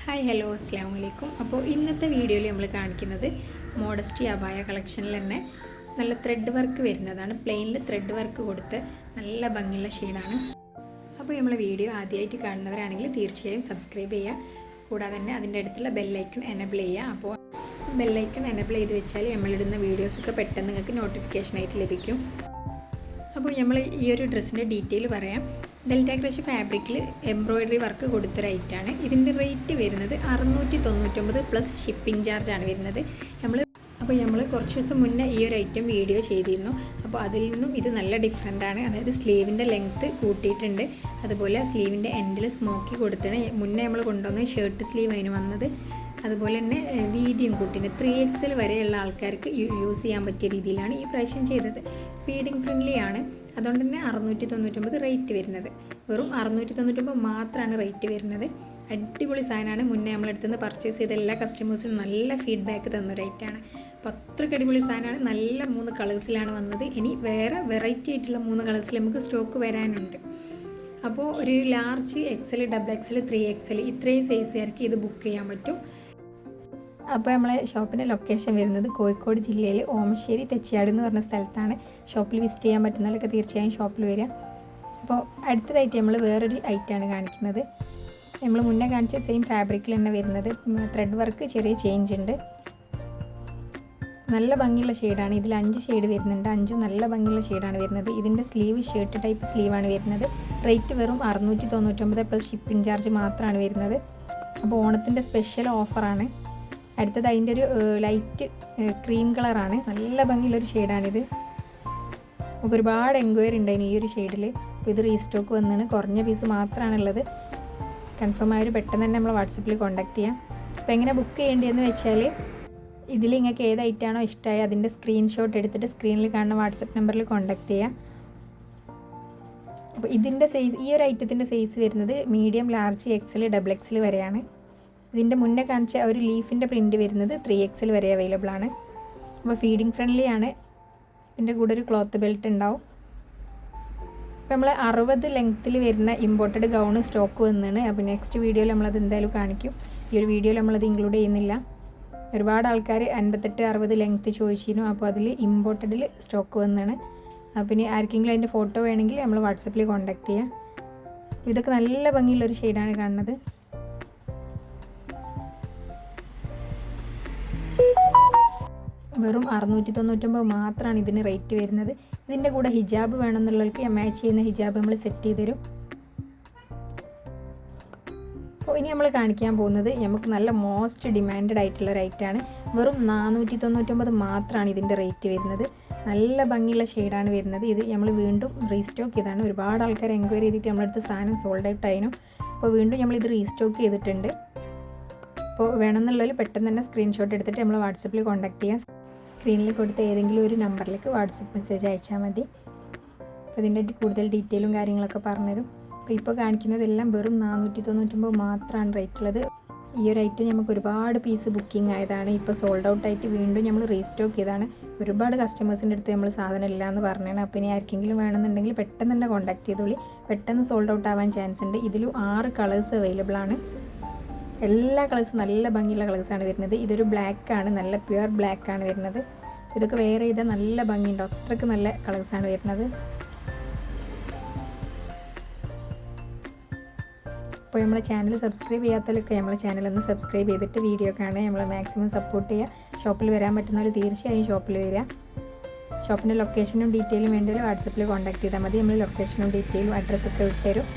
Hi hello അസ്സാം വലൈക്കും. അപ്പോൾ ഇന്നത്തെ വീഡിയോയിൽ നമ്മൾ കാണിക്കുന്നത് മോഡസ്റ്റി അബായ കളക്ഷനിൽ തന്നെ നല്ല ത്രെഡ് വർക്ക് വരുന്നതാണ്. പ്ലെയിനിൽ ത്രെഡ് വർക്ക് കൊടുത്ത് നല്ല ഭംഗിയുള്ള ഷെയ്ഡാണ്. അപ്പോൾ നമ്മളെ വീഡിയോ ആദ്യമായിട്ട് കാണുന്നവരാണെങ്കിൽ തീർച്ചയായും സബ്സ്ക്രൈബ് ചെയ്യുക. കൂടാതെ തന്നെ അതിൻ്റെ അടുത്തുള്ള ബെല്ലൈക്കൺ എനേബിൾ ചെയ്യുക. അപ്പോൾ ബെല്ലൈക്കൺ എനേബിൾ ചെയ്ത് വെച്ചാൽ നമ്മളിടുന്ന വീഡിയോസൊക്കെ പെട്ടെന്ന് നിങ്ങൾക്ക് നോട്ടിഫിക്കേഷനായിട്ട് ലഭിക്കും. അപ്പോൾ നമ്മൾ ഈ ഒരു ഡ്രസ്സിൻ്റെ ഡീറ്റെയിൽ പറയാം. ഡെൽറ്റ ക്രഷ് ഫാബ്രിക്കിൽ എംബ്രോയിഡറി വർക്ക് കൊടുത്തൊരു ഐറ്റാണ്. ഇതിൻ്റെ റേറ്റ് വരുന്നത് 699 പ്ലസ് ഷിപ്പിംഗ് ചാർജാണ് വരുന്നത്. നമ്മൾ കുറച്ച് ദിവസം മുന്നേ ഈ ഒരു ഐറ്റം വീഡിയോ ചെയ്തിരുന്നു. അപ്പോൾ അതിൽ നിന്നും ഇത് നല്ല ഡിഫറെൻ്റാണ്. അതായത് സ്ലീവിൻ്റെ ലെങ്ത്ത് കൂട്ടിയിട്ടുണ്ട്. അതുപോലെ സ്ലീവിൻ്റെ എൻഡിൽ സ്മോക്കി കൊടുത്തിന്. മുന്നേ നമ്മൾ കൊണ്ടുവന്ന ഷർട്ട് സ്ലീവ് അതിന് വന്നത്. അതുപോലെ തന്നെ വീതിയും കൂട്ടിന് 3XL വരെയുള്ള ആൾക്കാർക്ക് യൂസ് ചെയ്യാൻ പറ്റിയ രീതിയിലാണ് ഈ പ്രാവശ്യം ചെയ്തത്. ഫീഡിങ് ഫ്രണ്ട്ലി ആണ്. അതുകൊണ്ട് തന്നെ 699 റേറ്റ് വരുന്നത്. വെറും 699 മാത്രമാണ് റേറ്റ് വരുന്നത്. അടിപൊളി സാധനമാണ്. മുന്നേ നമ്മളെടുത്ത് നിന്ന് പർച്ചേസ് ചെയ്ത എല്ലാ കസ്റ്റമേഴ്സിനും നല്ല ഫീഡ്ബാക്ക് തന്ന റേറ്റാണ്. അപ്പോൾ അത്രയ്ക്ക് അടിപൊളി സാധനമാണ്. നല്ല 3 കളേഴ്സിലാണ് വന്നത്. ഇനി വേറെ വെറൈറ്റി ആയിട്ടുള്ള 3 കളേഴ്സിൽ നമുക്ക് സ്റ്റോക്ക് വരാനുണ്ട്. അപ്പോൾ ഒരു ലാർജ് XL, XXL, 3XL ഇത്രയും സൈസുകാർക്ക് ഇത് ബുക്ക് ചെയ്യാൻ പറ്റും. അപ്പോൾ നമ്മളെ ഷോപ്പിൻ്റെ ലൊക്കേഷൻ വരുന്നത് കോഴിക്കോട് ജില്ലയിൽ ഓമശ്ശേരി തെച്ചിയാട് എന്ന് പറഞ്ഞ സ്ഥലത്താണ്. ഷോപ്പിൽ വിസിറ്റ് ചെയ്യാൻ പറ്റുന്നവരൊക്കെ തീർച്ചയായും ഷോപ്പിൽ വരിക. അപ്പോൾ അടുത്തതായിട്ട് നമ്മൾ വേറൊരു ഐറ്റമാണ് കാണിക്കുന്നത്. നമ്മൾ മുന്നേ കാണിച്ച സെയിം ഫാബ്രിക്കിൽ തന്നെ വരുന്നത്. ത്രെഡ് വർക്ക് ചെറിയ ചേഞ്ച് ഉണ്ട്. നല്ല ഭംഗിയുള്ള ഷെയ്ഡാണ്. ഇതിൽ 5 ഷെയ്ഡ് വരുന്നുണ്ട്. 5 നല്ല ഭംഗിയുള്ള ഷെയ്ഡാണ് വരുന്നത്. ഇതിൻ്റെ സ്ലീവ് ഷർട്ട് ടൈപ്പ് സ്ലീവാണ് വരുന്നത്. റേറ്റ് വെറും 699 പ്ലസ് ഷിപ്പിംഗ് ചാർജ് മാത്രമാണ് വരുന്നത്. അപ്പോൾ ഓണത്തിൻ്റെ സ്പെഷ്യൽ ഓഫറാണ്. അടുത്തത് അതിൻ്റെ ഒരു ലൈറ്റ് ക്രീം കളറാണ്. നല്ല ഭംഗിയുള്ളൊരു ഷെയ്ഡാണിത്. അപ്പോൾ ഒരുപാട് എൻക്വയറി ഉണ്ടായിരുന്നു ഈ ഒരു ഷെയ്ഡിൽ. അപ്പോൾ ഇത് റീസ്റ്റോക്ക് വന്നാണ്. കുറഞ്ഞ പീസ് മാത്രമാണുള്ളത്. കൺഫേം ആയൊരു പെട്ടെന്ന് തന്നെ നമ്മൾ വാട്സപ്പിൽ കോൺടാക്ട് ചെയ്യാം. അപ്പോൾ എങ്ങനെ ബുക്ക് ചെയ്യേണ്ടതെന്ന് വെച്ചാൽ ഇതിൽ നിങ്ങൾക്ക് ഏത് ഐറ്റാണോ ഇഷ്ടമായി അതിൻ്റെ സ്ക്രീൻഷോട്ട് എടുത്തിട്ട് സ്ക്രീനിൽ കാണുന്ന വാട്സപ്പ് നമ്പറിൽ കോൺടാക്ട് ചെയ്യാം. അപ്പോൾ ഇതിൻ്റെ സൈസ്, ഈ ഒരു ഐറ്റത്തിൻ്റെ സൈസ് വരുന്നത് മീഡിയം, ലാർജ്, XL, XXL വരെയാണ്. ഇതിൻ്റെ മുന്നേ കാണിച്ച ഒരു ലീഫിൻ്റെ പ്രിൻറ്റ് വരുന്നത് 3XL വരെ അവൈലബിൾ ആണ്. അപ്പോൾ ഫീഡിങ് ഫ്രണ്ട്ലി ആണ്. ഇതിൻ്റെ കൂടെ ഒരു ക്ലോത്ത് ബെൽറ്റ് ഉണ്ടാവും. അപ്പോൾ നമ്മൾ 60 ലെങ്ത്തിൽ വരുന്ന ഇമ്പോർട്ടഡ് ഗൗണ് സ്റ്റോക്ക് വന്നതാണ്. അപ്പോൾ നെക്സ്റ്റ് വീഡിയോയിൽ നമ്മളത് എന്തായാലും കാണിക്കും. ഈ ഒരു വീഡിയോയിൽ നമ്മളത് ഇൻക്ലൂഡ് ചെയ്യുന്നില്ല. ഒരുപാട് ആൾക്കാർ 58-60 ലെങ്ത്ത് ചോദിച്ചിരുന്നു. അപ്പോൾ അതിൽ ഇമ്പോർട്ടഡിൽ സ്റ്റോക്ക് വന്നതാണ്. അപ്പോൾ ഇനി ആർക്കെങ്കിലും അതിൻ്റെ ഫോട്ടോ വേണമെങ്കിൽ നമ്മൾ വാട്സപ്പിൽ കോൺടാക്ട് ചെയ്യാം. ഇതൊക്കെ നല്ല ഭംഗിയുള്ളൊരു ഷെയ്ഡാണ് കാണുന്നത്. വെറും 699 മാത്രമാണ് ഇതിന് റേറ്റ് വരുന്നത്. ഇതിൻ്റെ കൂടെ ഹിജാബ് വേണമെന്നുള്ളവർക്ക് മാച്ച് ചെയ്യുന്ന ഹിജാബ് നമ്മൾ സെറ്റ് ചെയ്ത് തരും. അപ്പോൾ ഇനി നമ്മൾ കാണിക്കാൻ പോകുന്നത് നമുക്ക് നല്ല മോസ്റ്റ് ഡിമാൻഡഡ് ആയിട്ടുള്ള റേറ്റാണ്. വെറും 499 മാത്രമാണ് ഇതിൻ്റെ റേറ്റ് വരുന്നത്. നല്ല ഭംഗിയുള്ള ഷെയ്ഡാണ് വരുന്നത്. ഇത് നമ്മൾ വീണ്ടും റീസ്റ്റോക്ക് ചെയ്താണ്. ഒരുപാട് ആൾക്കാർ എൻക്വയറി ചെയ്തിട്ട് നമ്മളടുത്ത് സാധനം സോൾഡ് ഔട്ട് ആയിരുന്നു. അപ്പോൾ വീണ്ടും നമ്മളിത് റീസ്റ്റോക്ക് ചെയ്തിട്ടുണ്ട്. അപ്പോൾ വേണമെന്നുള്ളവർ പെട്ടെന്ന് തന്നെ സ്ക്രീൻഷോട്ട് എടുത്തിട്ട് നമ്മൾ വാട്സപ്പിൽ കോൺടാക്ട് ചെയ്യാം. സ്ക്രീനിൽ കൊടുത്ത ഏതെങ്കിലും ഒരു നമ്പറിലേക്ക് വാട്സപ്പ് മെസ്സേജ് അയച്ചാൽ മതി. അപ്പോൾ ഇതിൻ്റെ കൂടുതൽ ഡീറ്റെയിലും കാര്യങ്ങളൊക്കെ പറഞ്ഞുതരും. അപ്പോൾ ഇപ്പോൾ കാണിക്കുന്നതെല്ലാം വെറും 499 മാത്രമാണ് റേറ്റ് ഉള്ളത്. ഈ ഒരു ഐറ്റം നമുക്ക് ഒരുപാട് പീസ് ബുക്കിംഗ് ആയതാണ്. ഇപ്പോൾ സോൾഡ് ഔട്ട് ആയിട്ട് വീണ്ടും നമ്മൾ റീസ്റ്റോക്ക് ചെയ്താണ്. ഒരുപാട് കസ്റ്റമേഴ്സിൻ്റെ അടുത്ത് നമ്മൾ സാധനം ഇല്ല എന്ന് പറഞ്ഞാണ്. അപ്പോൾ ഇനി ആർക്കെങ്കിലും വേണമെന്നുണ്ടെങ്കിൽ പെട്ടെന്ന് തന്നെ കോൺടാക്ട് ചെയ്തോളി. പെട്ടെന്ന് സോൾഡ് ഔട്ട് ആവാൻ ചാൻസ് ഉണ്ട്. ഇതിൽ 6 കളേഴ്സ് അവൈലബിൾ ആണ്. എല്ലാ കളേഴ്സും നല്ല ഭംഗിയുള്ള കളേഴ്സാണ് വരുന്നത്. ഇതൊരു ബ്ലാക്കാണ്, നല്ല പ്യുവർ ബ്ലാക്കാണ് വരുന്നത്. ഇതൊക്കെ വെയർ ചെയ്താൽ നല്ല ഭംഗിയുണ്ടോ, അത്രയ്ക്ക് നല്ല കളേഴ്സാണ് വരുന്നത്. അപ്പോൾ നമ്മളെ ചാനൽ സബ്സ്ക്രൈബ് ചെയ്യാത്തവരൊക്കെ നമ്മളെ ചാനലൊന്ന് സബ്സ്ക്രൈബ് ചെയ്തിട്ട് വീഡിയോ കാണുക. നമ്മൾ മാക്സിമം സപ്പോർട്ട് ചെയ്യുക. ഷോപ്പിൽ വരാൻ പറ്റുന്നവർ തീർച്ചയായും ഷോപ്പിൽ വരിക. ഷോപ്പിൻ്റെ ലൊക്കേഷനും ഡീറ്റെയിലും വേണ്ടി വാട്സപ്പിൽ കോൺടാക്ട് ചെയ്താൽ മതി. നമ്മൾ ലൊക്കേഷനും ഡീറ്റെയിലും അഡ്രസ്സൊക്കെ വിട്ടുതരും.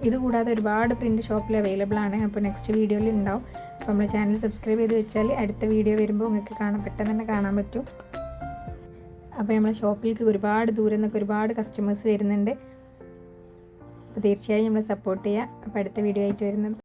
ഇതുകൂടാതെ ഒരുപാട് പ്രിൻറ്റ് ഷോപ്പിൽ അവൈലബിൾ ആണ്. അപ്പോൾ നെക്സ്റ്റ് വീഡിയോയിൽ ഉണ്ടാവും. അപ്പോൾ നമ്മൾ ചാനൽ സബ്സ്ക്രൈബ് ചെയ്ത് വെച്ചാൽ അടുത്ത വീഡിയോ വരുമ്പോൾ നിങ്ങൾക്ക് പെട്ടെന്ന് തന്നെ കാണാൻ പറ്റും. അപ്പോൾ നമ്മളെ ഷോപ്പിലേക്ക് ഒരുപാട് ദൂരം നിന്നൊക്കെ ഒരുപാട് കസ്റ്റമേഴ്സ് വരുന്നുണ്ട്. അപ്പോൾ തീർച്ചയായും നമ്മളെ സപ്പോർട്ട് ചെയ്യുക. അപ്പോൾ അടുത്ത വീഡിയോ ആയിട്ട് വരുന്നത്